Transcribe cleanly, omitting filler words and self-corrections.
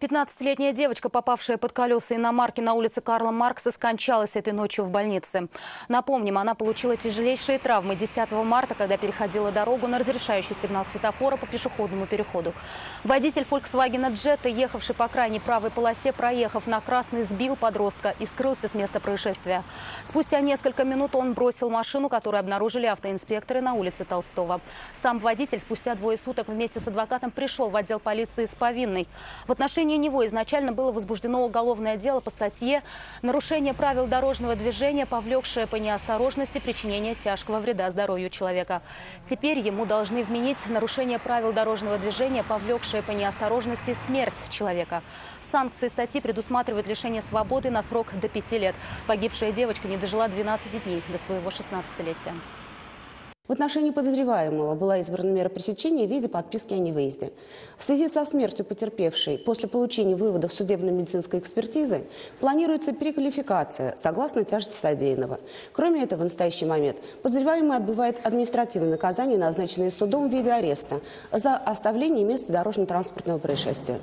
15-летняя девочка, попавшая под колеса иномарки на улице Карла Маркса, скончалась этой ночью в больнице. Напомним, она получила тяжелейшие травмы 10 марта, когда переходила дорогу на разрешающий сигнал светофора по пешеходному переходу. Водитель Volkswagen Jetta, ехавший по крайней правой полосе, проехав на красный, сбил подростка и скрылся с места происшествия. Спустя несколько минут он бросил машину, которую обнаружили автоинспекторы на улице Толстого. Сам водитель спустя 2 суток вместе с адвокатом пришел в отдел полиции с повинной. В отношении него изначально было возбуждено уголовное дело по статье «Нарушение правил дорожного движения, повлекшее по неосторожности причинение тяжкого вреда здоровью человека». Теперь ему должны вменить нарушение правил дорожного движения, повлекшее по неосторожности смерть человека. Санкции статьи предусматривают лишение свободы на срок до 5 лет. Погибшая девочка не дожила 12 дней до своего 16-летия. В отношении подозреваемого была избрана мера пресечения в виде подписки о невыезде. В связи со смертью потерпевшей после получения выводов судебно-медицинской экспертизы планируется переквалификация согласно тяжести содеянного. Кроме этого, в настоящий момент подозреваемый отбывает административное наказание, назначенное судом в виде ареста за оставление места дорожно-транспортного происшествия.